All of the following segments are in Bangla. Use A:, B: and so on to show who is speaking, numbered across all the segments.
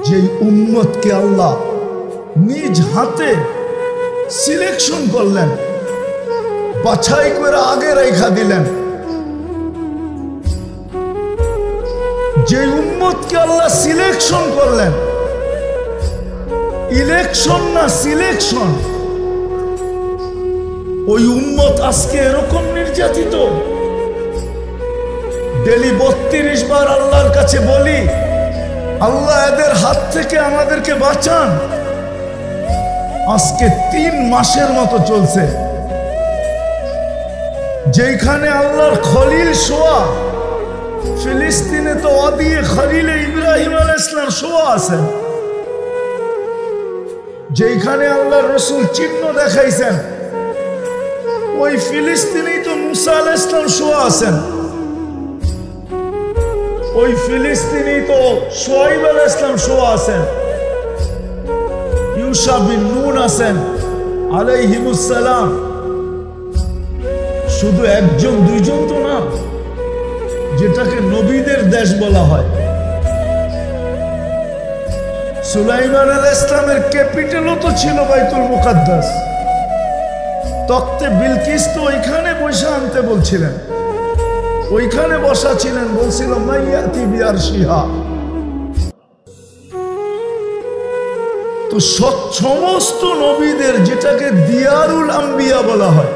A: যে উম্মতকে আল্লাহ নিজ হাতে সিলেকশন করলেন, বাছাই করে আগে রেখা দিলেন, যে উম্মতকে আল্লাহ সিলেকশন করলেন, ইলেকশন না সিলেকশন, ওই উম্মত আজকে এরকম নির্যাতিত। ডেলি 32 বার আল্লাহর কাছে বলি, আল্লাহ এদের হাত থেকে আমাদেরকে বাঁচান। আজকে 3 মাসের মতো চলছে, যেখানে আল্লাহর খলিল শোয়া, ফিলিস্তিনে তো অদিয়ে খলিলে ইব্রাহিম আলাইহিস সালাম শোয়া আছেন। যেখানে আল্লাহর রাসূল চিহ্ন দেখাইছেন, ওই ফিলিস্তিনেই তো মুসা আলাইহিস সালাম শোয়া আছেন। ওই ফিলিস্তিনেই তো শুআয়ব আলাইহিস সালাম শোয়া আছেন, ইউশা বিন নুন আছেন আলাইহিমুস সালাম। শুধু একজন দুইজন তো না, যেটাকে নবীদের দেশ বলা হয়। সুলাইমান আলাইহিস সালামের ক্যাপিটালও তো ছিল বাইতুল মুকাদ্দাস। তখতে বিলকিস তো ওইখানে বসে আনতে বলছিলেন, ওইখানে বসা ছিলেন, বলছিল মাইয়াতি বিআরশিহা। তো সমস্ত নবীদের, যেটাকে দিয়ারুল আম্বিয়া বলা হয়,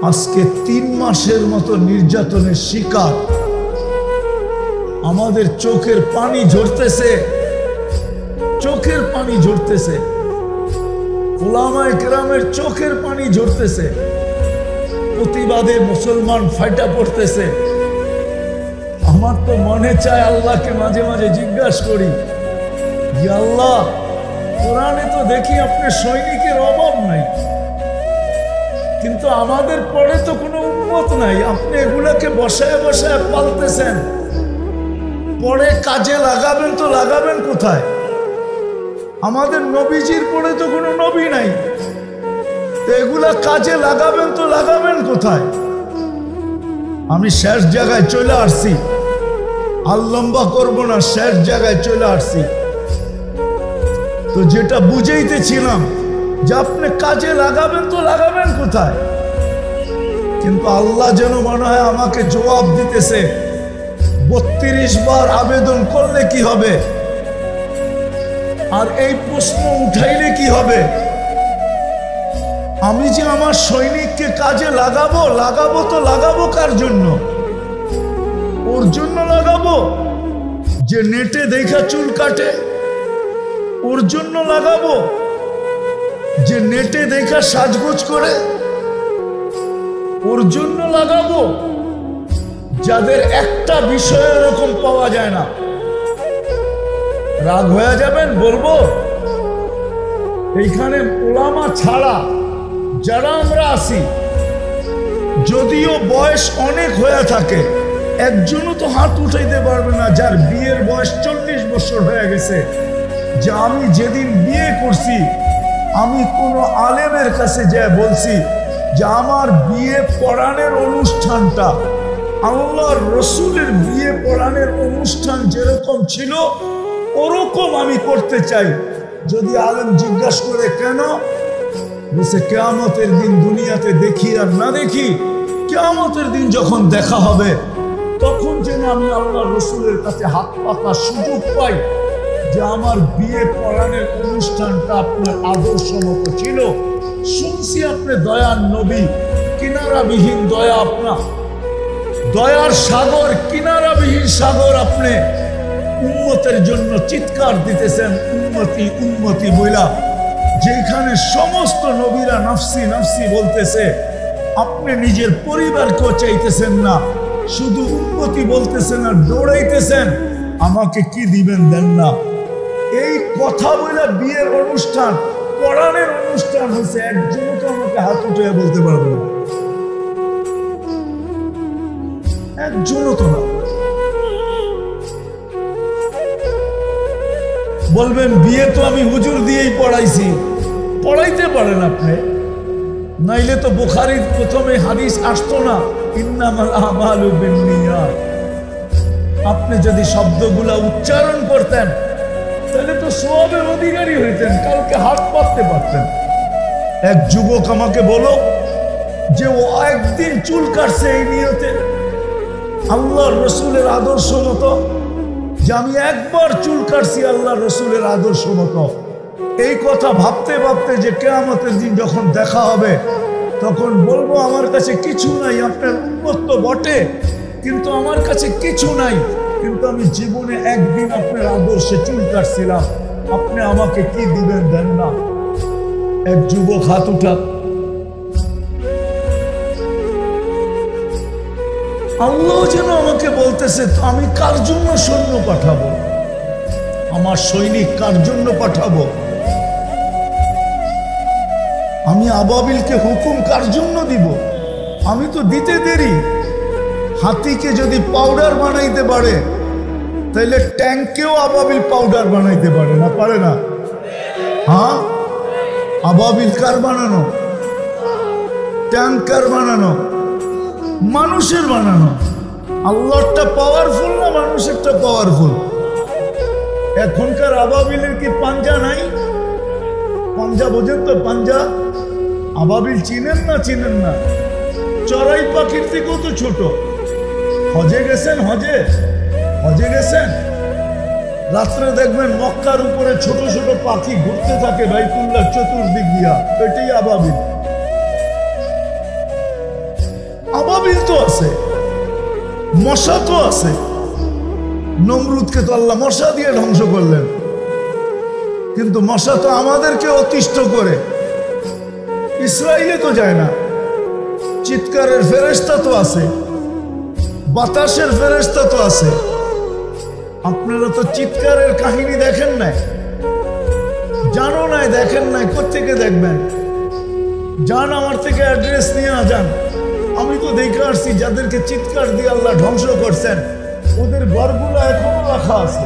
A: আজকে 3 মাসের মতো নির্যাতনের শিকার। আমাদের চোখের পানি ঝরতেছে, চোখের পানি ঝরতেছে, উলামায়ে কেরামের চোখের পানি ঝরতেছে। প্রতিবাদে মুসলমান ফাইটা পড়তেছে। আমার তো মনে চায় আল্লাহকে মাঝে মাঝে জিজ্ঞাসা করি, যে আল্লাহ, কোরআনে তো দেখি আপনার সৈনিকের অভাব নাই, কিন্তু আমাদের পরে তো কোনো উম্মত নাই। আপনি এগুলাকে বসায় বসায় পালতেছেন, পরে কাজে লাগাবেন তো লাগাবেন কোথায়? আমাদের নবীজির পরে তো কোনো নবী নাই, এগুলা কাজে লাগাবেন তো লাগাবেন কোথায়? আমি শেষ জায়গায় চলে আসছি, আর লম্বা করবো না, শেষ জায়গায় চলে আসছি। তো যেটা বুঝাইতেছিলাম, যে আপনি কাজে লাগাবেন তো লাগাবেন কোথায়? কিন্তু আল্লাহ যেন মনে হয় আমাকে জবাব দিতেছে, 32 বার আবেদন করলে কি হবে, আর এই প্রশ্ন উঠাইলে কি হবে? আমি যে আমার সৈনিককে কাজে লাগাবো, লাগাবো তো লাগাবো কার জন্য? ওর জন্য লাগাবো যে নেটে দেখা চুল কাটে? ওর জন্য লাগাবো যে নেটে দেখা সাজগোজ করে? ওর জন্য লাগাবো যাদের একটা বিষয় এরকম পাওয়া যায় না? রাগ হয়ে যাবেন বলবো, এইখানে ওলামা ছাড়া যারা আমরা আছি, যদিও বয়স অনেক হয়ে থাকে, একজনও তো হাত উঠাইতে পারবে না যার বিয়ের বয়স 40 বছর হয়ে গেছে, যে আমি যেদিন বিয়ে করছি আমি কোনো আলেমের কাছে যেয়ে বলছি যে আমার বিয়ে পড়ানোর অনুষ্ঠানটা আল্লাহর রসুলের বিয়ে পড়ানোর অনুষ্ঠান যেরকম ছিল ওরকম আমি করতে চাই। যদি আলেম জিজ্ঞাসা করে কেন, বলছে কিয়ামতের দিন দুনিয়াতে দেখি আর না দেখি, কিয়ামতের দিন যখন দেখা হবে তখন যেন আমি আল্লাহর রসুলের কাছে হাত পাতার সুযোগ পাই, যে আমার বিয়ে পড়ানোর অনুষ্ঠানটা আপনার আদর্শ মতো ছিল। শুনছি আপনি দয়ার নবী, কিনারাবিহীন দয়া আপনার, দয়ার সাগর, কিনারাবিহীন সাগর। আপনি উম্মতের জন্য চিৎকার দিতেছেন উম্মতি উম্মতি বইলা, যেখানে সমস্ত নবীরা নাফসি নাফসি বলতেছে, আপনি নিজের পরিবারকেও চাইতেছেন না, শুধু উম্মতি বলতেছেন আর দৌড়াইতেছেন আমাকে কি দিবেন দেন না। এই কথা বলে বিয়ের অনুষ্ঠান, পড়ানোর অনুষ্ঠান হচ্ছে, একজনও তো আমাকে হাত উঠে বলতে পারবে না, একজনও তো না। বলবেন বিয়ে তো আমি হুজুর দিয়েই পড়াইছি, পড়াইতে পারেন আপনি, নাইলে তো বুখারীর প্রথমে হাদিস আসতো না, ইন্নামাল আমালু বিন্নিয়াত। আপনি যদি শব্দগুলা উচ্চারণ করতেন তাহলে তো সওয়াবের অধিকারী হইতেন, কালকে হাত পাততে পারতেন। এক যুবক আমাকে বলো যে ও একদিন চুল কাটছে এই নিয়তে আল্লাহর রসুলের আদর্শ মতো, যে আমি একবার চুল কাটছি আল্লাহর রসুলের আদর্শ মতো। এই কথা ভাবতে ভাবতে যে কিয়ামতের দিন যখন দেখা হবে তখন বলবো আমার কাছে কিছু নাই, আপনার উন্মত্ত বটে কিন্তু আমার কাছে কিছু নাই, কিন্তু আমি জীবনে একদিন আপনার আদর্শে চুল কাটছিলাম, আপনি আমাকে কি দিবেন দেন না। এক যুবক হাত উঠা। আল্লাহ যেন আমাকে বলতেছে আমি কার জন্য সৈন্য পাঠাবো, আমার সৈনিক কার জন্য পাঠাবো, আমি আবাবিলকে হুকুম কার জন্য দিব, আমি তো দিতে দেরি। হাতিকে যদি পাউডার বানাইতে পারে তাহলে ট্যাঙ্কেও আবাবিল পাউডার বানাইতে পারে না, পারে না? হ্যাঁ, আবাবিল কার বানানো? ট্যাঙ্কার বানানো, মানুষের বানানো। আল্লাহটা পাওয়ারফুল না মানুষেরটা পাওয়ারফুল? এখনকার আবাবিলের কি পাঞ্জা নাই? পাঞ্জা বোঝেন তো? পাঞ্জা আবাবিল চিনেন না? চিনেন না? চড়াই পাখির থেকেও তো ছোট। হজে গেছেন? হজে গেছেন? রাত্রে দেখবেন মক্কার উপরে ছোট ছোট পাখি ঘুরতে থাকে বাইতুল্লাহ চতুর্দিক দিয়া, এটাই আবাবিল। আবাবিল তো আছে, মশা তো আছে। নমরুদকে তো আল্লাহ মশা দিয়ে ধ্বংস করলেন, কিন্তু মশা তো আমাদেরকে অতিষ্ঠ করে। ইসরায়েলে তো যায় না। চিৎকারের ফেরেশতা তো আছে, বাতাসের ফেরেশতা তো আছে। আপনারা তো চিৎকারের কাহিনী দেখেন নাই, জানো নাই, দেখেন নাই, কোত্থেকে দেখবেন? যান আমার থেকে অ্যাড্রেস নিয়ে যান। আমি তো দেখে আসছি যাদেরকে চিৎকার দিয়ে আল্লাহ ধ্বংস করছেন ওদের ঘরগুলো এখনো রাখা আছে।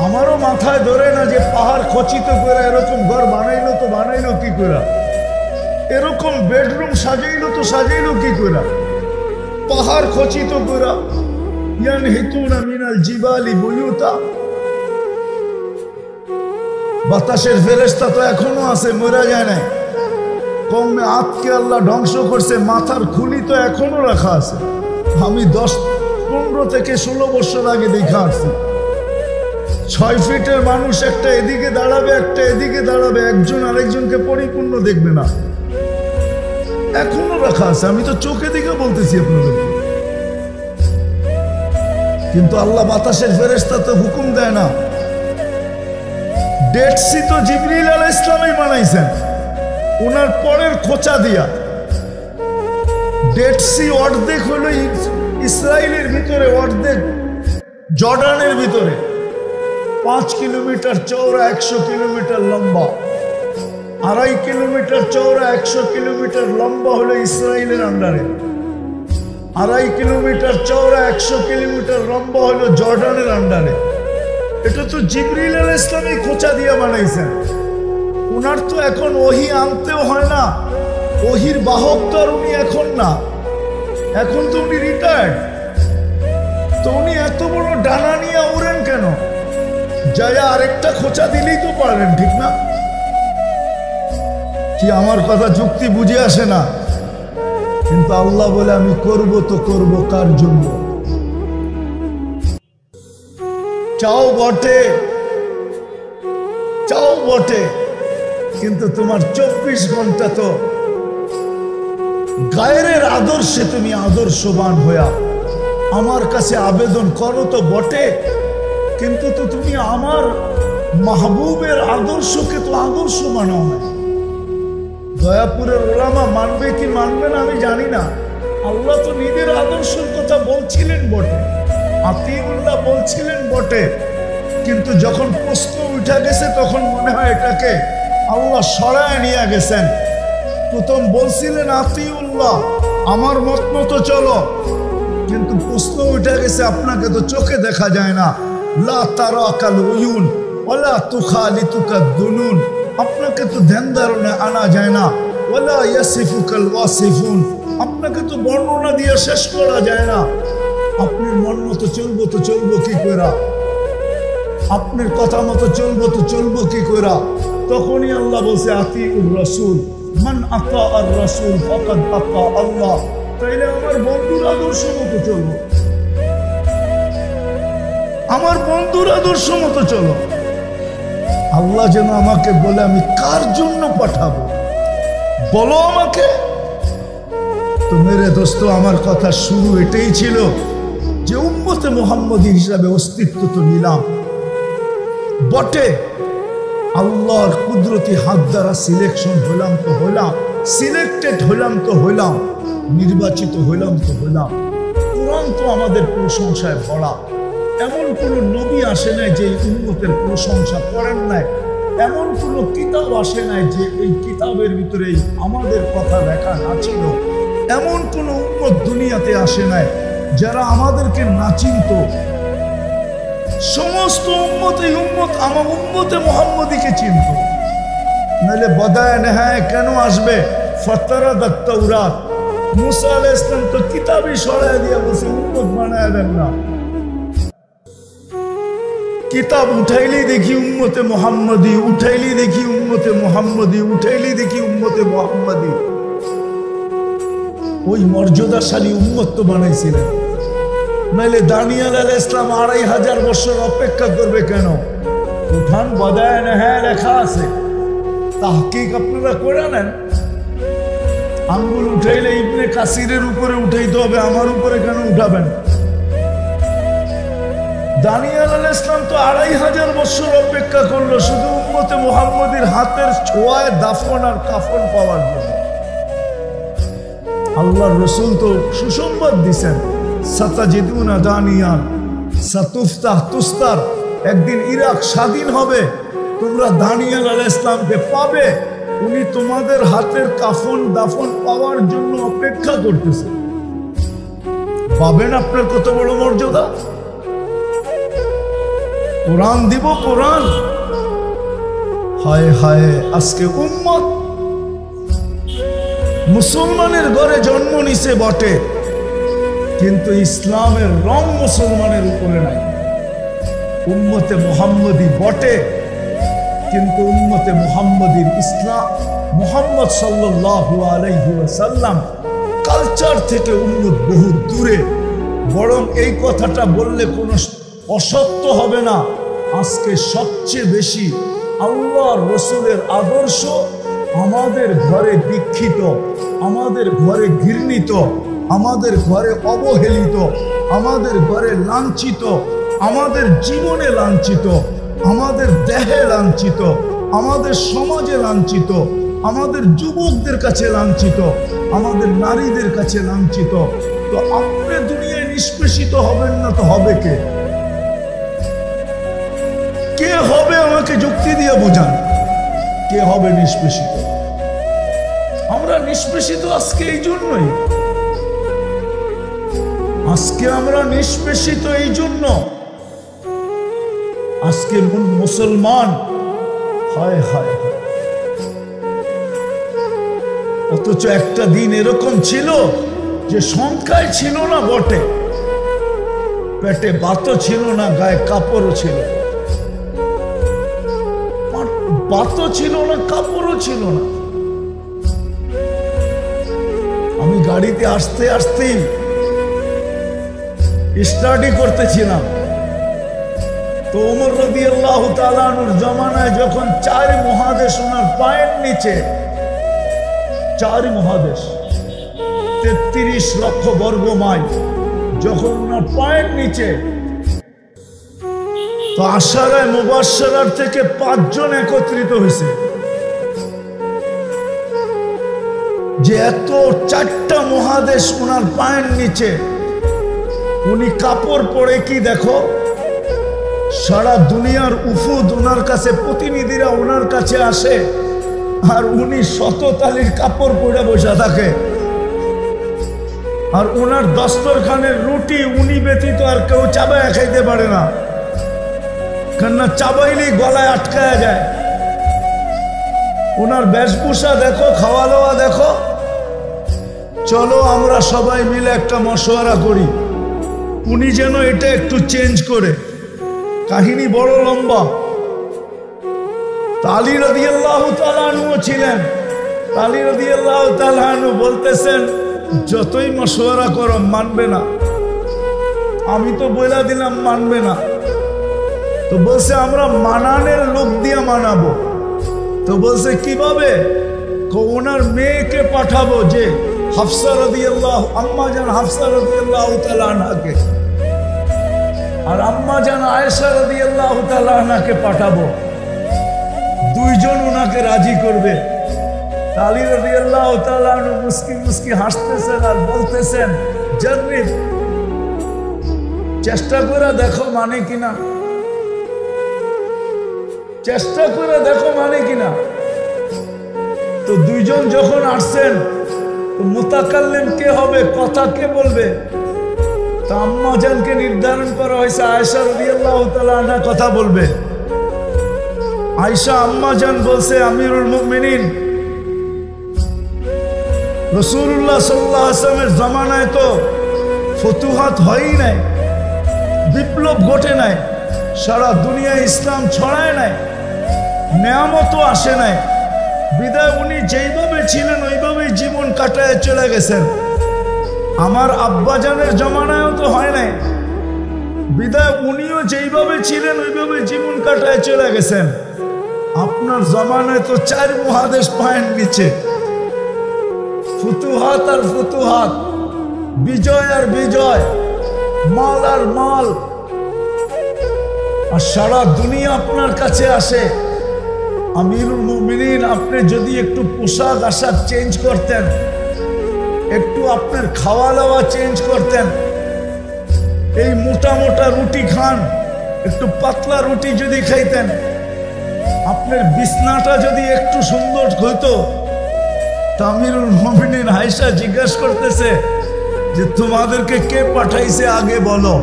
A: আমারও মাথায় ধরে না যে পাহাড় খচিত করে এরকম ঘর বানাইলো, তো বানাইলো কি করে? এরকম বেডরুম সাজাইলো তো সাজাইলো কি করে? পাহাড় খচিত করে। ইয়ানহিতুনা মিনাল জিবালি বুয়ুতা। বাতাসের ফেরেশতা তো এখনো আছে, মরে যায় নাই। কমে আতকে আল্লাহ ধ্বংস করছে, মাথার খুলি তো এখনো রাখা আছে। আমি 10-15 থেকে 16 বছর আগে দেখা আসছি। 6 ফিটের মানুষ একটা এদিকে দাঁড়াবে, একটা এদিকে দাঁড়াবে, একজন আরেকজনকে পরিপূর্ণ দেখবে না, এখনো রাখা আছে। আমি তো চোখে দিকে বলতেছি আপনাদের। কিন্তু আল্লাহ বাতাসের ফেরেশতা তো হুকুম দেয় না। ডেড সি তো জিবরিল আলাইহিস সালামই বানাইছেন, ওনার পরের খোঁচা দিয়া। ডেড সি অর্ধেক হলো ইসরায়েলের ভিতরে, অর্ধেক জর্ডানের ভিতরে। 5 কিলোমিটার চওড়া, 100 কিলোমিটার লম্বা। 2.5 কিলোমিটার চওড়া, 100 কিলোমিটার লম্বা হলো ইসরায়েলের আন্ডারে। 2.5 কিলোমিটার চওড়া, 100 কিলোমিটার লম্বা হলো জর্ডানের আন্ডারে। এটা তো জিবরিল আলাইহিস সালামই খোঁচা দিয়ে বানাইছেন। ওনার তো এখন ওহী আনতেও হয় না, ওহীর বাহক তো আর উনি এখন না, এখন তো উনি রিটায়ার্ড। তো উনি এত বড় ডানা নিয়ে উড়েন কেন? যায় আরেকটা খোঁচা দিলেই তো পারেন, ঠিক না? কি আমার কথা যুক্তি বুঝে আসে না? কিন্তু আল্লাহ বলে আমি করব তো করব কার জন্য? চাও বটে, চাও বটে, কিন্তু তোমার 24 ঘন্টা তো গায়ের আদর্শে তুমি আদর্শবান হইয়া আমার কাছে আবেদন করো তো বটে, কিন্তু তো তুমি আমার মাহবুবের আদর্শকে তো আদর্শ মানাও না। দয়াপুরের ওলামা মানবে কি মানবে না আমি জানি না। আল্লাহ তো নিজের আদর্শের কথা বলছিলেন বটে, আতিউল্লাহ বলছিলেন বটে, কিন্তু যখন প্রশ্ন উঠে গেছে তখন মনে হয় এটাকে আল্লাহ সরায় নিয়ে গেছেন। প্রথম বলছিলেন আতিউল্লাহ, আমার মত মতো চলো, কিন্তু প্রশ্ন উঠে গেছে আপনাকে তো চোখে দেখা যায় না। লা তারাকাল উয়ুন ওয়ালা তুখালিতুকা দুনুন, আপনাকে তো ধ্যান ধারণে আনা যায় না। ওয়ালা ইয়াসিফুকাল ওয়াসিফুন, আপনাকে তো বর্ণনা দিয়ে শেষ করা যায় না। আপনার মন মতো চলবো তো চলবো কি কইরা, আপনার কথা মতো চলবো তো চলবো কি কইরা। তখনই আল্লাহ বলছে আতিউর রাসূল, মান আতা আর রাসূল ফাকাদ আতা আল্লাহ। তাইলে আমার বন্ধুর আদর্শ মতো চলবো, আমার বন্ধুর আদর্শ মতো চলো। আল্লাহ যেন আমাকে বলে আমি কার জন্য পাঠাবো বলো আমাকে। তো মেরে দোস্ত, আমার কথা শুরু এটাই ছিল যে উম্মতে মুহাম্মদী হিসাবে অস্তিত্ব তো নিলাম বটে, আল্লাহর কুদরতি হাত দ্বারা সিলেকশন হলাম তো হলাম, সিলেক্টেড হলাম তো হলাম, নির্বাচিত হলাম তো হলাম। কোরআন তো আমাদের প্রশংসায় ভরা, এমন কোন নবী আসে নাই যে উম্মতের প্রশংসা করেন নাই, এমন কোন কিতাব আসে নাই যে এই কিতাবের ভিতরে আমাদের কথা লেখা না ছিল, এমন কোন উম্মত দুনিয়াতে আসে নাই যারা আমাদেরকে না চিনত। সমস্ত উম্মত এই উম্মত আমার উম্মতে মুহাম্মদীকে চিনত, নাহলে বদায় নেহায় কেন আসবে? ফাতারাদাত তাওরাত, মুসা আলাইহিস সালাম তো কিতাবই সরায় দিয়ে বসে উম্মত বানায় দেন না। কিতাব উঠাইলেই দেখি উম্মতে মুহাম্মদী, উঠাইলেই দেখি উম্মতে মুহাম্মদী, উঠাইলেই দেখি উম্মতে মুহাম্মদী। ওই মর্যাদাশালী উম্মত তো বানাইছিলেন, নাইলে দানিয়েল আলাইহিস সালাম 2500 বছর অপেক্ষা করবে কেন? উঠান বদায় নেহায় লেখা আছে, তাহকিক আপনারা করে নেন। আঙ্গুল উঠাইলে ইবনে কাসিরের উপরে উঠাইতে হবে, আমার উপরে কেন উঠাবেন? দানিয়েল আলাইহিস সালাম তো 2500 বছর অপেক্ষা করলো শুধু উম্মতে মুহাম্মদীর হাতের ছোঁয়ায় দাফন আর কাফন পাওয়ার জন্য। আল্লাহর রাসূল তো সুসংবাদ দিয়েছেন, সাতাজিদুনা দানিয়ান সাতুফতাহ তুস্তার, একদিন ইরাক স্বাধীন হবে, তোমরা দানিয়েল আলাইহিস সালামকে পাবে, উনি তোমাদের হাতের কাফন দাফন পাওয়ার জন্য অপেক্ষা করতেছে। পাবেন আপনার কত বড় মর্যাদা। কোরআন দিব, কোরআন। হায় হায়, আজকে উম্মত মুসলমানের ঘরে জন্ম নিছে বটে, কিন্তু ইসলামের রং মুসলমানের উপরে নাই। উম্মতে মুহাম্মদী বটে, কিন্তু উম্মতে মুহাম্মদীর ইসলাম মুহাম্মদ সাল্লাল্লাহু আলাইহি ওয়াসাল্লাম কালচার থেকে উম্মত বহু দূরে। বরং এই কথাটা বললে কোনো অসত্য হবে না, আজকে সবচেয়ে বেশি আল্লাহর রাসূলের আদর্শ আমাদের ঘরে দীক্ষিত, আমাদের ঘরে ঘৃণিত, আমাদের ঘরে অবহেলিত, আমাদের ঘরে লাঞ্ছিত, আমাদের জীবনে লাঞ্ছিত, আমাদের দেহে লাঞ্ছিত, আমাদের সমাজে লাঞ্ছিত, আমাদের যুবকদের কাছে লাঞ্ছিত, আমাদের নারীদের কাছে লাঞ্ছিত। তো আপনি দুনিয়ায় নিষ্পেষিত হবেন না তো হবে কে? কে হবে? আমাকে যুক্তি দিয়ে বোঝান, কে হবে নিষ্পেষিত? আমরা নিষ্পেষিত আজকে এই জন্যই, আজকে আমরা নিষ্পেষিত এই জন্য। আজকে মুসলমান হায় হায়, অথচ একটা দিন এরকম ছিল যে সংখ্যায় ছিল না বটে, পেটে ভাতও ছিল না, গায়ে কাপড়ও ছিল, ভাতও ছিল না, কাপড়ও ছিল না। আমি গাড়িতে আসতে আসতেই স্টাডি করতেছিলাম, তো ওমর রাদিয়াল্লাহু তাআলা আনহুর জমানায় যখন 4 মহাদেশ ওনার পায়ের নিচে, 4 মহাদেশ 33 লক্ষ বর্গ মাইল যখন ওনার পায়ের নিচে, তো আশারায়ে মুবাশশারার থেকে 5 জন একত্রিত হয়েছে যে এত 4টা মহাদেশ ওনার পায়ের নিচে, উনি কাপড় পরে কি দেখো, সারা দুনিয়ার উফুদ ওনার কাছে, প্রতিনিধিরা ওনার কাছে আসে, আর উনি শততালির কাপড় পরে বসে থাকে, আর ওনার দস্তরখানের রুটি উনি ব্যতীত আর কেউ চাবায় খাইতে পারে না, কেননা চাবাইলেই গলায় আটকায়া যায়। ওনার বেশভূষা দেখো, খাওয়া দাওয়া দেখো। চলো আমরা সবাই মিলে একটা মশওয়ারা করি, উনি যেন এটা একটু চেঞ্জ করে, কাহিনী বড় লম্বা। আলী রাদিয়াল্লাহু তাআলা আনহু ছিলেন। আলী রাদিয়াল্লাহু তাআলা আনহু বলতেছেন, যতই মশওয়ারা করো মানবে না। আমি তো বলে দিলাম মানবে না, তো বলছে আমরা মানানের লোক দিয়ে মানাবো। তো বলছে কিভাবে? ওনার মেয়েকে পাঠাবো, যে হাফসা রাদিয়াল্লাহু, আম্মা জান হাফসা রাদিয়াল্লাহু তাআলা আনহাকে, আর আম্মা জান আয়েশা রাদিয়াল্লাহু তাআলা আনহাকে পাঠাবো, দুইজন ওনাকে রাজি করবে। আলী রাদিয়াল্লাহু তাআলা আনহু মুস্কি মুস্কি হাসতেছেন আর বলতেছেন, জার্রিব, চেষ্টা করে দেখো মানে কিনা, চেষ্টা করে দেখো মানে কিনা। তো দুইজন যখন আসছেন, তো মুতাকাল্লিম কে হবে, কথা কে বলবে? তো আম্মা জানকে নির্ধারণ করা হয়েছে আয়েশা রাদিয়াল্লাহু তাআলা আনহা কথা বলবে। আয়েশা আম্মা জান বলছে, আমিরুল মুমিনিন, রাসূলুল্লাহ সাল্লাল্লাহু আলাইহি ওয়াসাল্লামের জামানায় তো ফুতুহাত হয়ই নাই, বিপ্লব ঘটে নাই, সারা দুনিয়ায় ইসলাম ছড়ায় নাই, নেয়ামতও আসে নাই। বিদায় উনি যেইভাবে ছিলেন ওইভাবেই জীবন কাটায় চলে গেছেন। আমার আব্বাজানের জমানায়ও তো হয় নাই, বিদায় উনিও যেইভাবে ছিলেন ওইভাবে জীবন কাটায় চলে গেছেন। আপনার জমানায় তো 4 মহাদেশ পায়ের নিচে, ফুতুহাত আর ফুতুহাত, বিজয় আর বিজয়, মাল আর মাল, আর সারা দুনিয়া আপনার কাছে আসে। আমিরুল মুমিনিন, আপনি যদি একটু পোশাক আশাক চেঞ্জ করতেন, একটু আপনার খাওয়া দাওয়া চেঞ্জ করতেন, এই মোটা মোটা রুটি খান, একটু পাতলা রুটি যদি খাইতেন, আপনার বিছনাটা যদি একটু সুন্দর হইতো। আমিরুল মুমিনিন আয়েশা জিজ্ঞাসা করতেছে যে তোমাদেরকে কে পাঠাইছে আগে বলো।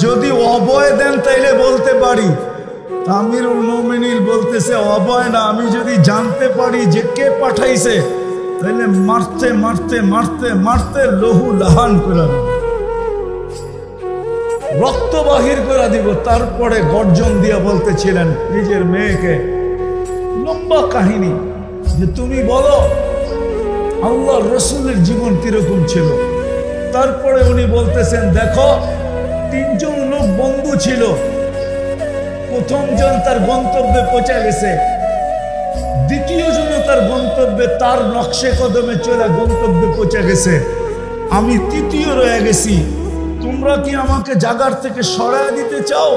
A: যদি অভয় দেন তাইলে বলতে পারি। আমিরুল মুমিনিন বলতেছে, অভয় না, আমি যদি জানতে পারি যে কে পাঠাইছে তাইলে মারতে মারতে মারতে মারতে লহু লাহান করে দিব, রক্ত বাহির করে দিব। তারপরে গর্জন দিয়ে বলতেছিলেন নিজের মেয়েকে, লম্বা কাহিনী, যে তুমি বলো আল্লাহর রাসূলের জীবন কিরকম ছিল। তারপরে উনি বলতেছেন, দেখো 3 জন লোক বন্ধু ছিল, প্রথম জন তার গন্তব্যে পৌঁছে গেছে, দ্বিতীয় জন তার গন্তব্যে, তার নকশে কদমে চলে গন্তব্যে পৌঁছে গেছে, আমি তৃতীয় রয়ে গেছি। তোমরা কি আমাকে জায়গার থেকে সরায় দিতে চাও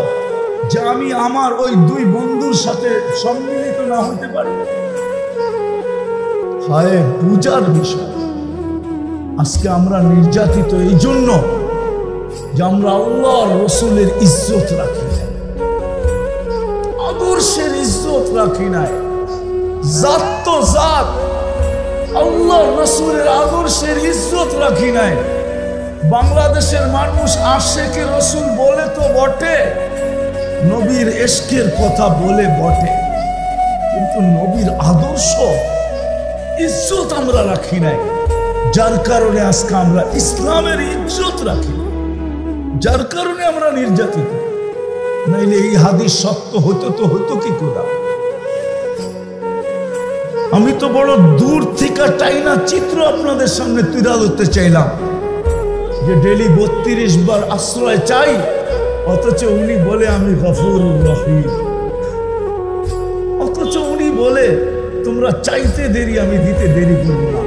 A: যে আমি আমার ওই 2 বন্ধুর সাথে সম্মিলিত না হতে পারি? হায় পূজার বিষয়। আজকে আমরা নির্যাতিত এই জন্য যে আমরা আল্লাহর রাসূলের ইজ্জত রাখি নাই, আদর্শের ইজ্জত রাখি নাই। জাত তো জাত, আল্লাহর রাসূলের আদর্শের ইজ্জত রাখি নাই। বাংলাদেশের মানুষ আশেকে রাসূল বলে তো বটে, নবীর ইশকের কথা বলে বটে, কিন্তু নবীর আদর্শ ইজ্জত আমরা রাখি নাই। যার কারণে আজকে আমরা ইসলামের ইজ্জত রাখি, যার কারণে আমরা নির্যাতিত। নাইলে এই হাদিস সত্য হতো তো হতো কি করে? আমি তো বড় দূর থেকে টাইনা চিত্র আপনাদের সামনে তুলে ধরতে চাইলাম যে ডেলি 32 বার আশ্রয় চাই, অথচ উনি বলে আমি গফুরুর রহিম, অথচ উনি বলে তোমরা চাইতে দেরি, আমি দিতে দেরি করবো না।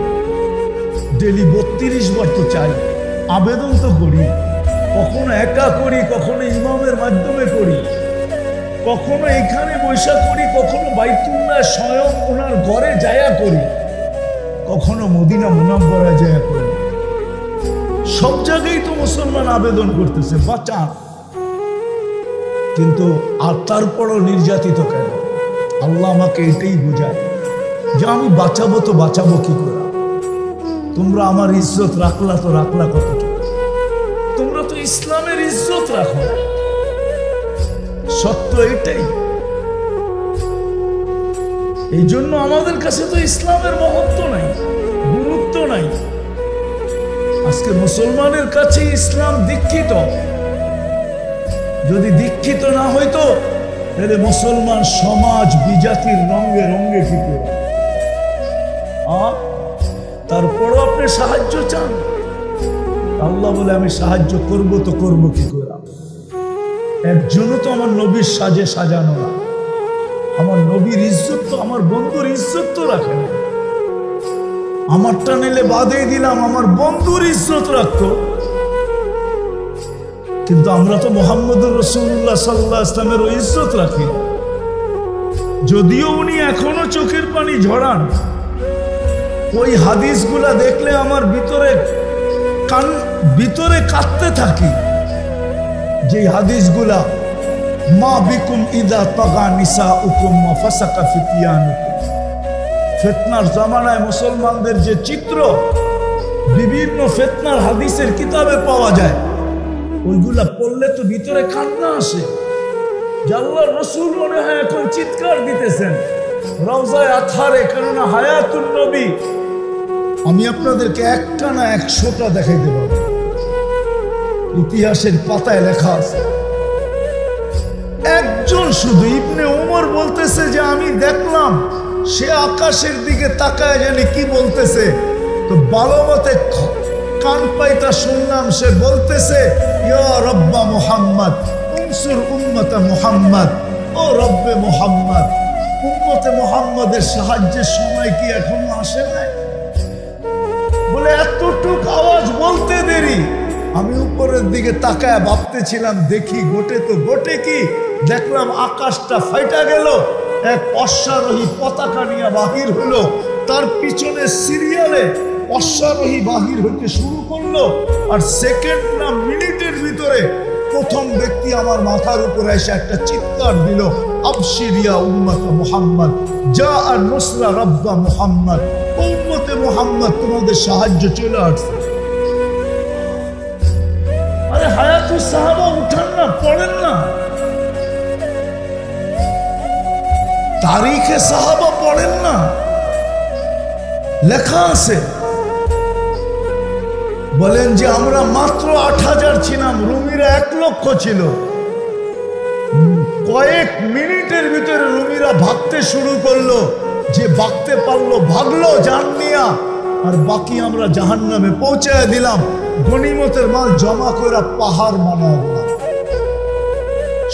A: ডেলি 32 বার তো চাই, আবেদন তো করি, কখনো একা করি, কখনো ইমামের মাধ্যমে করি, কখনো এখানে বৈশা করি, কখনো বাইতুল্লাহ স্বয়ং ওনার ঘরে যায়া করি, কখনো মদিনা মুনাব্বরায় যায়া করি। সব জায়গায় তো মুসলমান আবেদন করতেছে বাঁচান, কিন্তু আর তারপরও নির্যাতিত কেন? আল্লাহ আমাকে এটাই বোঝায় যে আমি বাঁচাবো তো বাঁচাবো কি করে? তোমরা আমার ইজ্জত রাখলা তো রাখলা কতটুকু? তোমরা তো ইসলামের ইজ্জত রাখো না। সত্য এটাই। এই জন্য আমাদের কাছে তো ইসলামের মহত্ব নাই, গুরুত্ব নাই। আজকে মুসলমানের কাছে ইসলাম দীক্ষিত। যদি দীক্ষিত না হইতো তাহলে মুসলমান সমাজ বিজাতির রঙে রঙে কি করে? তারপরও আপনি সাহায্য চান, আল্লাহ বলে আমি সাহায্য করব তো করব কি করে? একজনও তো আমার নবীর সাজে সাজানো না। আমার নবীর ইজ্জত তো, আমার বন্ধুর ইজ্জত তো রাখে না। আমারটা নিলে বাদেই দিলাম, আমার বন্ধুর ইজ্জত রাখতো। কিন্তু আমরা তো মুহাম্মদুর রাসূলুল্লাহ সাল্লাল্লাহু আলাইহি ওয়াসাল্লামের ইজ্জত রাখি। যদিও উনি এখনো চোখের পানি ঝরান, ওই হাদিসগুলা দেখলে আমার ভিতরে কাঁদতে থাকি। যে হাদিসগুলা মা বিকুম ইদা তাগা নিসাউকুম ওয়া ফাসাকা ফিতিয়ানুকুম, ফিতনার জামানায় মুসলমানদের যে চিত্র বিভিন্ন ফিতনার হাদিসের কিতাবে পাওয়া যায়, ওইগুলা পড়লে তো ভিতরে কান্না আসে। যে আল্লাহর রাসূল মনে হয় এখন চিৎকার দিতেছেন রওজায়ে আতহারে, কেননা হায়াতুন নবী। আমি আপনাদেরকে একটা না 100টা দেখাইতে পারবো, ইতিহাসের পাতায় লেখা আছে। একজন শুধু ইবনে ওমর বলতেছে যে আমি দেখলাম সে আকাশের দিকে তাকায় জানি কি বলতেছে, তো ভালো মতে কান পাইতা শুনলাম সে বলতেছে ইয়া রব্বা মুহাম্মদ উনসুর উম্মতা মুহাম্মদ, ও রব্বে মুহাম্মদ, উম্মতে মুহাম্মদের সাহায্যের সময় কি এখনো আসে নাই? বলে এতটুক আওয়াজ বলতে দেরি। আমি উপরের দিকে তাকায় ভাবতেছিলাম দেখি গোটে তো গোটে কি, দেখলাম আকাশটা ফাইটা গেল, এক অশ্বারোহী পতাকা নিয়ে বাহির হলো, তার পিছনে সিরিয়ালে অশ্বারোহী বাহির হইতে শুরু করলো, আর সেকেন্ড না মিনিটের ভিতরে প্রথম ব্যক্তি আমার মাথার উপরে এসে একটা চিৎকার দিল, আবশিরিয়া উম্মত মুহাম্মদ যা আর নুসরা রব্বা মুহাম্মদ, উম্মতে মুহাম্মদ তোমাদের সাহায্য চলে আসছে। আরে হায়াতুস সাহাবা উঠান না, পড়েন না, তারিখে সাহাবা পড়েন না, লেখা আছে। বলেন যে আমরা মাত্র 8000 ছিলাম, রুমিরা 1 লক্ষ ছিল। কয়েক মিনিটের ভিতরে রুমিরা ভাগতে শুরু করলো, যে ভাগতে পারলো ভাগলো জান নিয়া, আর বাকি আমরা জাহান্নামে পৌঁছায় দিলাম। গনিমতের মাল জমা করে পাহাড় বানায় দিলাম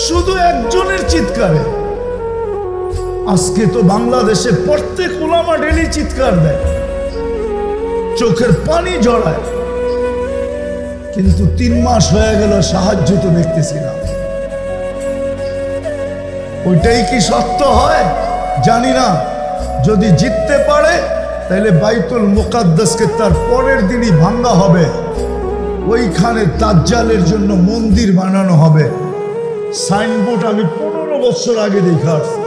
A: শুধু একজনের চিৎকারে। আজকে তো বাংলাদেশে প্রত্যেক উলামা ডেলি চিৎকার দেয়, চোখের পানি জড়ায়, কিন্তু 3 মাস হয়ে গেল সাহায্য তো দেখতেছি না। ওইটাই কি সত্য হয় জানি না। যদি জিততে পারে তাহলে বাইতুল মুকাদ্দাসকে তার পরের দিনই ভাঙ্গা হবে, ওইখানে দাজ্জালের জন্য মন্দির বানানো হবে। সাইনবোর্ড আমি 15 বছর আগে দেখা আসছি।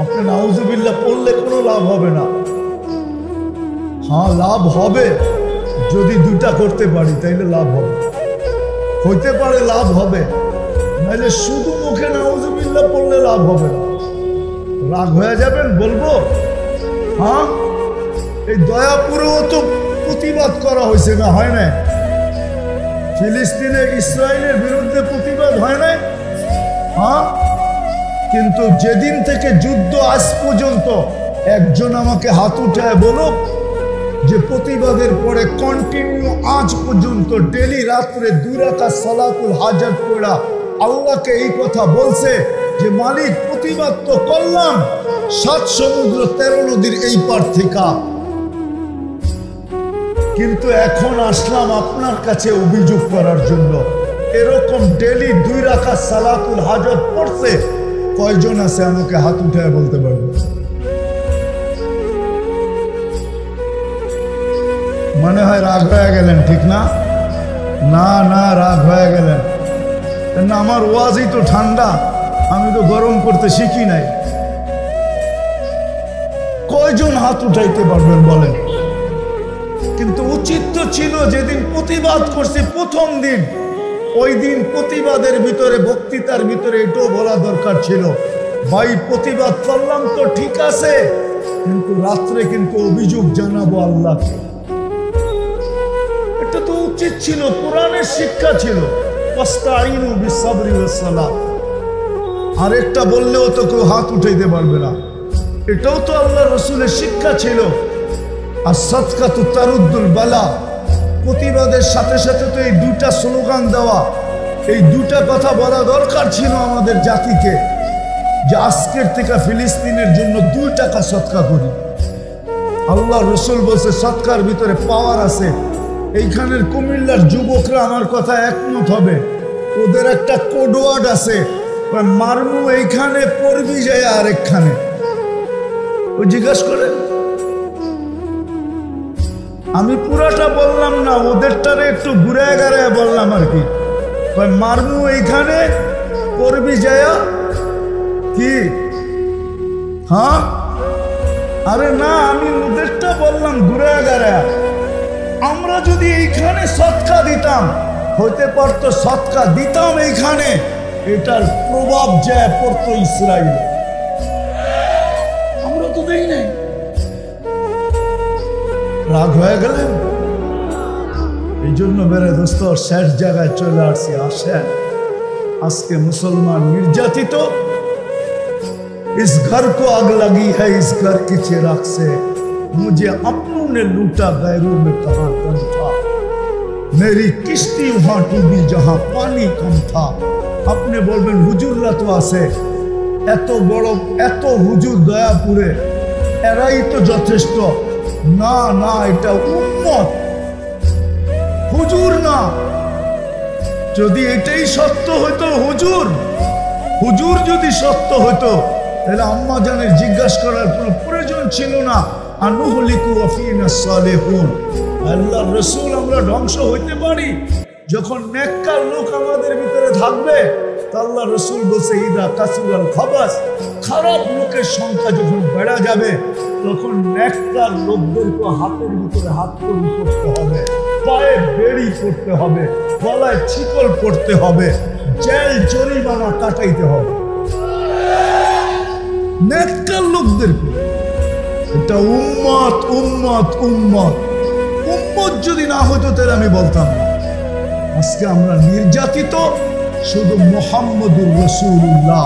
A: আপনি নাউজুবিল্লাহ পড়লে কোনো লাভ হবে না। হ্যাঁ লাভ হবে, যদি 2টা করতে পারি তাইলে লাভ হবে, হইতে পারে লাভ হবে, নাহলে শুধু মুখে নাউজুবিল্লাহ পড়লে লাভ হবে না। রাগ হয়ে যাবেন বলবো? হ্যাঁ, এই দয়াপুরেও তো প্রতিবাদ করা হয়েছে না, হয় না? ফিলিস্তিনে ইসরায়েলের বিরুদ্ধে প্রতিবাদ হয় না? হ্যাঁ, কিন্তু যেদিন থেকে যুদ্ধ আজ পর্যন্ত একজন আমাকে হাত উঠায় বলুক যে প্রতিবাদের পরে কন্টিনিউ আজ পর্যন্ত ডেলি রাত্রে 2 রাকাত সালাতুল হাজাত পড়া আল্লাহকে এই কথা বলছে যে মালিক প্রতিবাদ তো করলাম 7 সমুদ্র 13 নদীর এই পার থেকে, কিন্তু এখন আসলাম আপনার কাছে অভিযোগ করার জন্য। এরকম ডেলি 2 রাকাত সালাতুল হাজাত পড়ছে কয়জন আছে আমাকে হাত উঠায় বলতে পারবে? মনে হয় রাগ হয়ে গেলেন, ঠিক না? না না, রাগ হয়ে গেলেন না। আমার ওয়াজই তো ঠান্ডা, আমি তো গরম করতে শিখি নাই। কয়জন হাত উঠাইতে পারবেন বলেন? কিন্তু উচিত তো ছিল যেদিন প্রতিবাদ করছি প্রথম দিন, ওই দিন প্রতিবাদের ভিতরে বক্তৃতার ভিতরে এটাও বলা দরকার ছিল, ভাই প্রতিবাদ করলাম তো ঠিক আছে, কিন্তু রাত্রে কিন্তু অভিযোগ জানাবো আল্লাহকে। উচিত ছিল, কোরআনের শিক্ষা ছিল, ওয়াস্তাঈনু বিস-সাবরি ওয়াস-সালাহ। আরেকটা বললেও তো কেউ হাত উঠাইতে পারবে না। এটাও তো আল্লাহ রসুলের শিক্ষা ছিল। আর সাদকাতু তারুদ্দুল বালা, প্রতিবাদের সাথে সাথে তো এই দুইটা স্লোগান দেওয়া, এই দুটা কথা বলা দরকার ছিল আমাদের জাতিকে, যে আজকের থেকে ফিলিস্তিনের জন্য 2 টাকা সদকা করি। আল্লাহ রসুল বলছে সদকার ভিতরে পাওয়ার আছে। এইখানের কুমিল্লার যুবকরা আমার কথা একমত হবে, ওদের একটা কোড ওয়ার্ড আছে, মারমু এইখানে পড়বি যায় আরেকখানে। ও জিজ্ঞাসা করে, আমি পুরাটা বললাম না, ওদেরটারে একটু ঘুরে গাড়ায় বললাম আর কি। মারমু এইখানে পড়বি যায়া কি, হ্যাঁ? আরে না, আমি ওদেরটা বললাম ঘুরে গাড়ায়। আমরা যদি এইখানে সৎকা দিতাম, হইতে পারতো সৎকা দিতাম এইখানে, এটার প্রভাব যায় পড়তো ইসরায়েল। আমরা তো দেই নাই। রাগ হয়ে গেলেন? এই জন্য মেরে দোস্ত শেষ জায়গায় চলে আসছি। আসেন, আজকে মুসলমান নির্যাতিত, इस घर को आग लगी है इस घर की चिराग से, मुझे अपनों ने लूटा गैरों में कहां दम था, मेरी किश्ती वहां डूबी जहां पानी कम था। अपने बोलबेन হুজুররা তো আছে, এত বড় এত হুজুর দয়াপুরে, এরাই তো যথেষ্ট। না না, এটা উম্মত, হুজুর না। যদি এটাই সত্য হতো, হুজুর যদি সত্য হতো, তাহলে আম্মা জানের জিজ্ঞাসা করার কোনো প্রয়োজন ছিল না। আনুহলিকু ওয়া ফিনা সালিহুন। আল্লাহর রাসূল, আমরা ধ্বংস হইতে পারি যখন নেককার লোক আমাদের ভিতরে থাকবে। আল্লাহ রাসূল বলছে, ইদা কাসুরাল খাবাস, খারাপ লোকের সংখ্যা যখন বেড়ে যাবে, তখন নেককার লোকদেরকে হাতের ভিতরে হাত কড়ি করতে হবে, পায়ে বেড়ি পড়তে হবে, গলায় ছিকল পড়তে হবে, জেল জরিমানা কাটাইতে হবে নেককার লোকদেরকে। এটা উম্মত উম্মত উম্মত উম্মত যদি না হতো তাহলে আমি বলতাম না। আজকে আমরা নির্যাতিত শুধু মুহাম্মদুর রাসূলুল্লাহ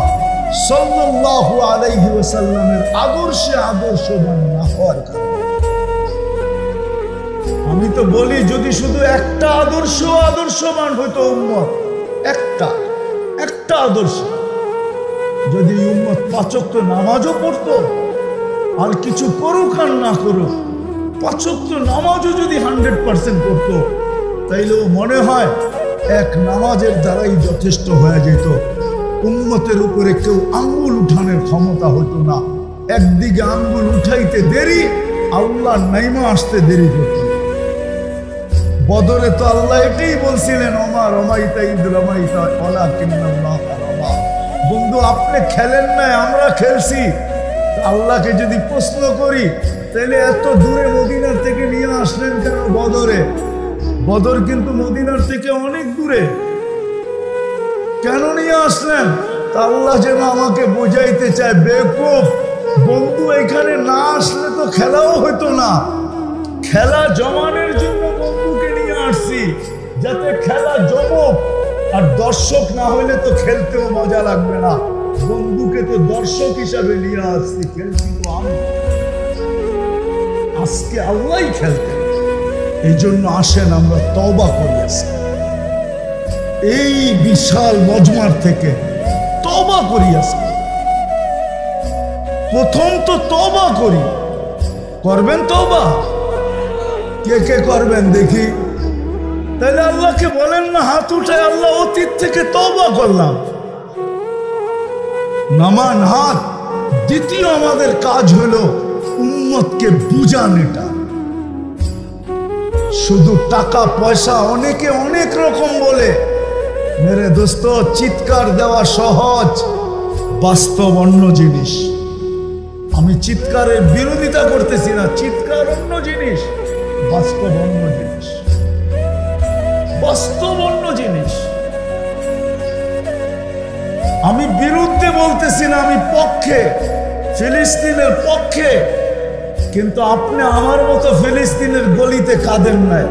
A: সাল্লাল্লাহু আলাইহি ওয়াসাল্লামের আদর্শবান না হওয়ার কারণে। আমি তো বলি, যদি শুধু একটা আদর্শবান হতো উম্মত, একটা আদর্শ, যদি উম্মত 5 ওয়াক্ত নামাজও পড়তো, আর কিছু করুক আর না করুক, 5 ওয়াক্ত নামাজও যদি 100% করতো, তাইলেও মনে হয় এক নামাজের দ্বারাই যথেষ্ট হয়ে যেত। উম্মতের উপরে কেউ আঙ্গুল উঠানোর ক্ষমতা হতো না। একদিকে আঙ্গুল উঠাইতে দেরি, আল্লাহ নাইমা আসতে দেরি করত। বদরে তো আল্লাহ এটাই বলছিলেন, ওমা রমাইতা ইদ রমাইতা ওয়ালাকিন্নাল্লাহ রামা। বন্ধু, আপনি খেলেন নাই, আমরা খেলছি। আল্লাহকে যদি প্রশ্ন করি, তাহলে এত দূরে মদিনার থেকে নিয়ে আসলেন কেন বদরে? বদর কিন্তু মদিনার থেকে অনেক দূরে, কেন নিয়ে আসলেন? তা আল্লাহ যেন আমাকে বোঝাইতে চায়, বেকুফ বন্ধু, এখানে না আসলে তো খেলাও হতো না। খেলা জমানের জন্য বন্ধুকে নিয়ে আসছি, যাতে খেলা জমুক। আর দর্শক না হইলে তো খেলতেও মজা লাগবে না। বন্ধুকে তো দর্শক হিসাবে নিয়ে আসছি, খেলছি তো আমি। আজকে আল্লাহই খেলতে। এই জন্য আসেন আমরা তওবা করি, আজকে এই বিশাল মজমার থেকে তওবা করি। আজকে প্রথম তো তওবা করি। করবেন তওবা? কে কে করবেন দেখি? তাহলে আল্লাহকে বলেন না, হাত উঠায়, আল্লাহ অতীত থেকে তওবা করলাম। নামান হাত। দ্বিতীয় আমাদের কাজ হলো উম্মতকে বুঝান। এটা শুধু টাকা পয়সা, অনেকে অনেক রকম বলে। মেরে দোস্ত, চিৎকার দেওয়া সহজ, বাস্তব অন্য জিনিস। আমি চিৎকারের বিরোধিতা করতেছি না, চিৎকার অন্য জিনিস, বাস্তব অন্য জিনিস, বাস্তব অন্য জিনিস। আমি বিরুদ্ধে বলতেছি না, আমি পক্ষে, ফিলিস্তিনের পক্ষে। কিন্তু আপনি আমার মতো ফিলিস্তিনের গলিতে কাঁদেন নাই,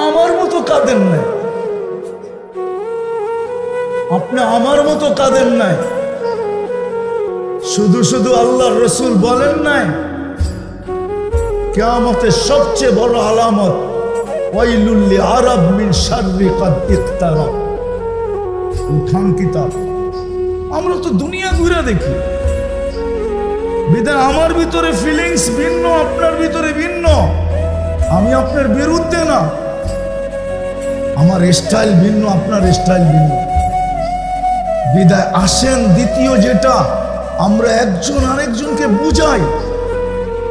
A: আমার মতো কাঁদেন নাই, আপনি আমার মতো কাঁদেন নাই। শুধু শুধু আল্লাহর রসুল বলেন নাই কিয়ামতের সবচেয়ে বড় আলামত ওয়াইলুল লিআরাব মিন শাররি কাদ ইকতারাব। উঠান কিতাব। আমরা তো দুনিয়া ঘুরে দেখি, বিধায় আমার ভিতরে ফিলিংস ভিন্ন, আপনার ভিতরে ভিন্ন। আমি আপনার বিরুদ্ধে না, আমার স্টাইল ভিন্ন, আপনার স্টাইল ভিন্ন। বিধায় আসেন দ্বিতীয় যেটা, আমরা একজন আরেকজনকে বুঝাই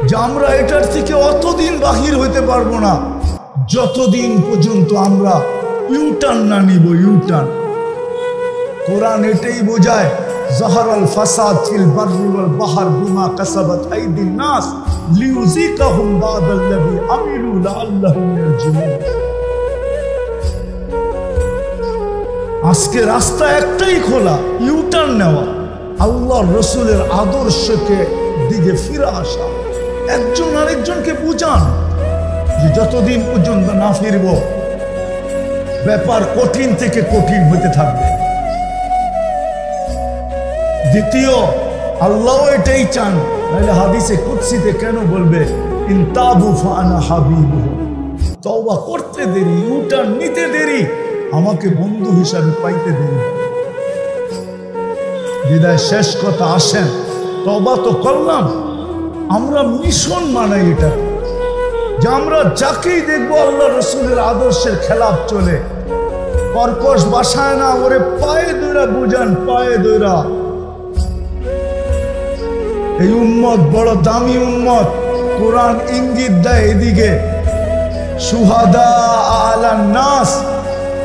A: যে আমরা এটার থেকে অতদিন বাহির হইতে পারবো না যতদিন পর্যন্ত আমরা ইউটার্ন না নিব। ইউটার্ন কোরআন এটাই বোঝায়, যাহারাল ফাসাদ ফিল বাররি ওয়াল বাহর বিমা কাসাবাত আইদিন নাস লিউযিকাহুম বা'দাল্লাযী আমিলু লাআল্লাহুম ইয়ারজিউন। আজকে রাস্তা একটাই খোলা, ইউটার্ন নেওয়া, আল্লাহর রসুলের আদর্শকে দিকে ফিরে আসা। একজন আরেকজনকে বুঝান যে যতদিন পর্যন্ত না ফিরব ব্যাপার কঠিন থেকে কঠিন হতে থাকবে। দ্বিতীয়, আল্লাহ এটাই চান, নাহলে হাদিসে কুদসিতে কেন বলবে ইনতাবু ফাআনা হাবিবুহু, তওবা করতে দেরি, ইউটার্ন নিতে দেরি, আমাকে বন্ধু হিসাবে পাইতে দেরি। বিদায় শেষ কথা, আসেন তওবা তো করলাম, আমরা মিশন মানাই এটা যে আমরা যাকেই দেখবো আল্লাহ রসুলের আদর্শের খেলাফ চলে, কর্কশ বাসায় না, ওরে পায়ে দইরা বুঝান, পায়ে দইরা। এই উম্মত বড় দামি উম্মত, কোরআন ইঙ্গিত দেয় এদিকে, শুহাদা আলান নাস।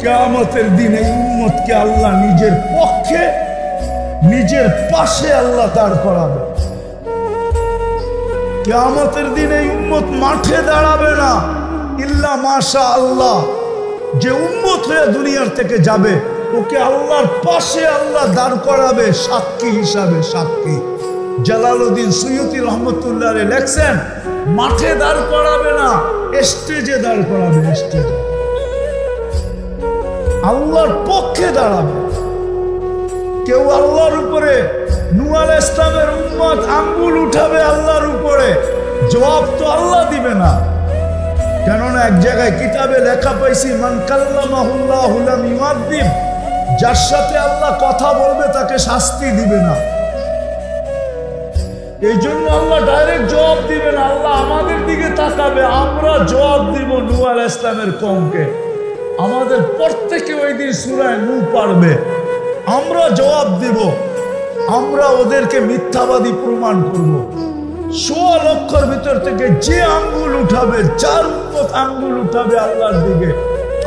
A: কিয়ামতের দিন এই উম্মতকে আল্লাহ নিজের পক্ষে, নিজের পাশে আল্লাহ দাঁড় করাবে। কিয়ামতের দিন এই উম্মত মাঠে দাঁড়াবে না, ইল্লা মাশা আল্লাহ। যে উম্মত হয়ে দুনিয়ার থেকে যাবে ওকে আল্লাহর পাশে আল্লাহ দাঁড় করাবে সাক্ষী হিসাবে। সাক্ষী জালালউদ্দিন সুয়ুতি রহমতুল্লাহ আলাইহি লেখছেন, মাঠে দাঁড় করাবে না, স্টেজে দাঁড় করাবে। স্টেজে আল্লাহর পক্ষে দাঁড়াবে। কেউ আল্লাহর উপরে, নূহ আলাইহিস সালামের উম্মত আঙ্গুল উঠাবে আল্লাহর উপরে, জবাব তো আল্লাহ দিবে না। কেননা এক জায়গায় কিতাবে লেখা পাইছি, মান কাল্লামাহুল্লাহু লাম ইউআযিব, যার সাথে আল্লাহ কথা বলবে তাকে শাস্তি দিবে না। এই জন্য আল্লাহ ডাইরেক্ট জবাব দিবে না, আল্লাহ আমাদের দিকে তাকাবে, আমরা জবাব দিব নূহ আলাইহিস সালামের কওমকে। আমাদের প্রত্যেকে ওই দিন সূরা নূহ পড়বে, আমরা জবাব দেব, আমরা ওদেরকে মিথ্যাবাদী প্রমাণ করব। ১৬ লক্ষর ভিতর থেকে যে আঙ্গুল উঠাবে, যার উম্মত আঙ্গুল উঠাবে আল্লাহর দিকে,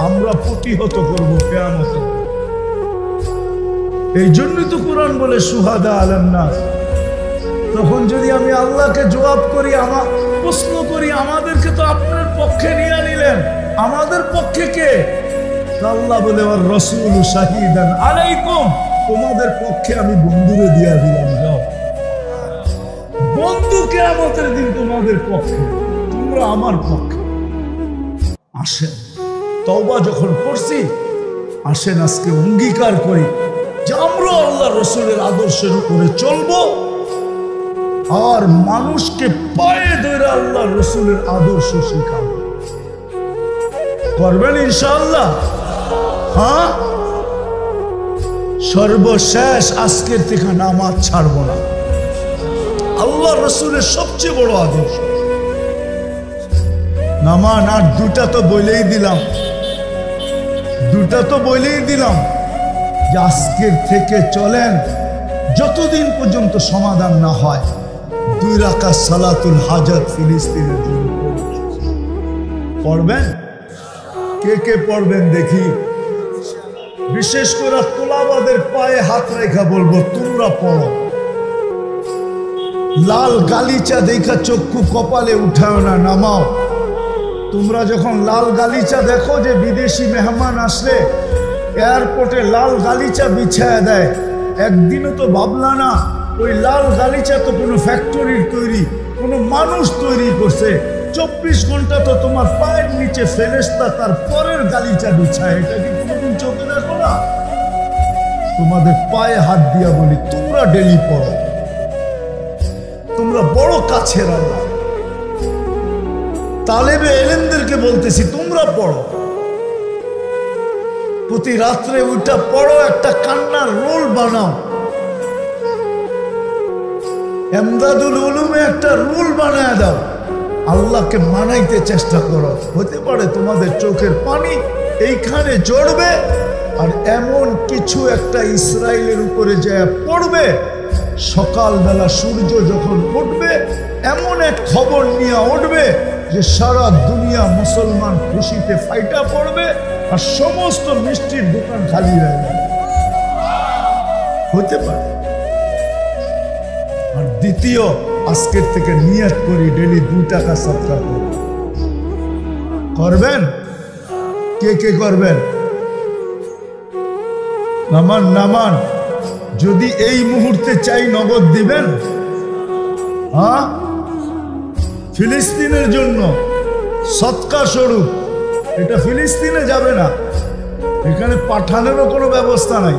A: আমরা প্রতিহত করব কিয়ামতে। এই জন্যই তো কোরআন বলে শুহাদা আলান নাস। তখন যদি আমি আল্লাহকে জবাব করি, আমার প্রশ্ন করি, আমাদেরকে তো আপনার পক্ষে নিয়ে নিলেন, আমাদের পক্ষে কে? আল্লাহ বলে ওয়ার রাসূলু শাহীদান আলাইকুম, তোমাদের পক্ষে আমি বন্ধুরে দিয়া দিলাম, যাও বন্ধু কিয়ামতের দিন তোমাদের পক্ষে, তোমরা আমার পক্ষে। আসেন তওবা যখন করছি, আসেন আজকে অঙ্গীকার করি যে আমরা আল্লাহ রসুলের আদর্শের উপরে চলবো, আর মানুষকে পায়ে ধরে আল্লাহ রসুলের আদর্শ শেখাবো। করবেন ইনশাআল্লাহ? হ্যাঁ। সর্বশেষ আজকের থেকে নামাজ ছাড়বো না, আল্লাহ রসুলের সবচেয়ে বড় আদর্শ নামাজ। আর দুটা তো বলেই দিলাম যে আজকের থেকে চলেন, যতদিন পর্যন্ত সমাধান না হয় 2 রাকাত সালাতুল হাজাত ফিলিস্তিনের জন্য পড়বেন। কে কে পড়বেন দেখি? বিশেষ করে তোলাবাদের পায়ে হাত রেখা বলবো, তোমরা পড়ো। লাল গালিচা দেখা চক্ষু কপালে উঠাও না, নামাও। তোমরা যখন লাল গালিচা দেখো যে বিদেশি মেহমান আসলে এয়ারপোর্টে লাল গালিচা বিছায়া দেয়, একদিনও তো ভাবলা না ওই লাল গালিচা তো কোনো ফ্যাক্টরির তৈরি, কোনো মানুষ তৈরি করছে। 24 ঘন্টা তো তোমার পায়ের নিচে ফেরেশতা তার পরের গালিচা বিছায়, এটা কি কোনোদিন চোখে দেখো না? তোমাদের পায়ে হাত দিয়া বলি, তোমরা ডেলি পড়ো, তোমরা বড় কাছের আল্লাহ। তালেবে এলেমদেরকে বলতেছি, তোমরা পড়ো, প্রতি রাত্রে ওইটা পড়ো, একটা কান্নার রোল বানাও, এমদাদুল উলুমে একটা রুল বানায় দাও, আল্লাহকে মানাইতে চেষ্টা করো। হতে পারে তোমাদের চোখের পানি এইখানে জড়বে, আর এমন কিছু একটা ইসরায়েলের উপরে যায় পড়বে, সকালবেলা সূর্য যখন উঠবে এমন এক খবর নিয়ে উঠবে যে সারা দুনিয়া মুসলমান খুশিতে ফাইটা পড়বে, আর সমস্ত মিষ্টির দোকান খালি হয়ে যাবে। হতে পারে। আর দ্বিতীয়, আজকের থেকে নিয়ত করি ডেলি 2 টাকা সদকা করব। করবেন? কে কে করবেন? নামান নামান। যদি এই মুহূর্তে চাই নগদ দিবেন। হ্যাঁ, ফিলিস্তিনের জন্য সদকা স্বরূপ। এটা ফিলিস্তিনে যাবে না, এখানে পাঠানোরও কোনো ব্যবস্থা নাই।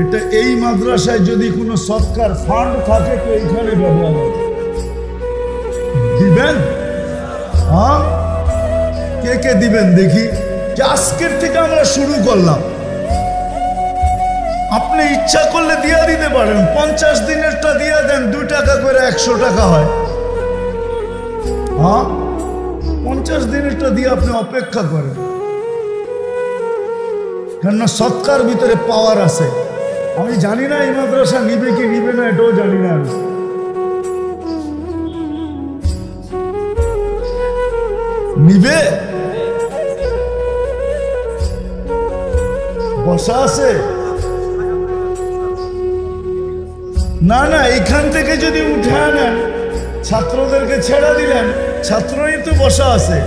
A: এটা এই মাদ্রাসায় যদি কোনো সৎকার ফান্ড থাকে তো এইখানে ব্যবহার হবে। দিবেন? হ্যাঁ, কে কে দিবেন দেখি? যে আজকের থেকে আমরা শুরু করলাম। আপনি ইচ্ছা করলে দিয়া দিতে পারেন, 50 দিনেরটা দিয়া দেন, 2 টাকা করে 100 টাকা হয়। হ্যাঁ, 50 দিনেরটা দিয়ে আপনি অপেক্ষা করেন, কেননা সৎকার ভিতরে পাওয়ার আছে। আমি জানি না এই মাদ্রাসা নিবে কি নিবে না, এটাও জানি না। আমি নিবে, বসা আছে না? না, এইখান থেকে যদি উঠে আনেন, ছাত্রদেরকে ছেড়া দিলেন, ছাত্রই তো বসা আছে,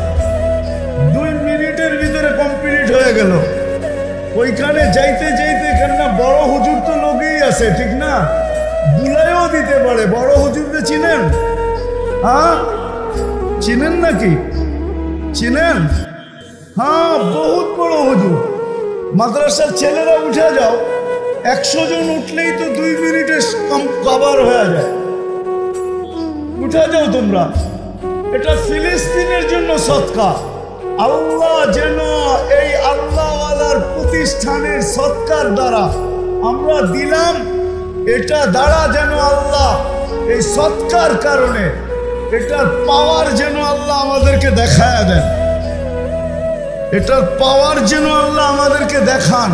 A: 2 মিনিটের ভিতরে কমপ্লিট হয়ে গেল। ওইখানে যাইতে যাইতে, কেননা বড় হুজুর তো লোকেই আছে, ঠিক না? বুলাইও দিতে পারে। বড় হুজুরকে চিনেন? হ্যাঁ, চিনেন নাকি? চিনেন? হ্যাঁ, বহুত বড় হুজুর। মাদ্রাসার ছেলেরা উঠে যাও, 100 জন উঠলেই তো 2 মিনিটে কভার হয়ে যায়। উঠে যাও তোমরা। এটা ফিলিস্তিনের জন্য সদকা। আল্লাহ যেন এই আল্লাহওয়ালার প্রতিষ্ঠানের সৎকার দ্বারা আমরা দিলাম, এটা দ্বারা যেন আল্লাহ এই সৎকার কারণে এটার পাওয়ার যেন আল্লাহ আমাদেরকে দেখায় দেন, এটার পাওয়ার যেন আল্লাহ আমাদেরকে দেখান।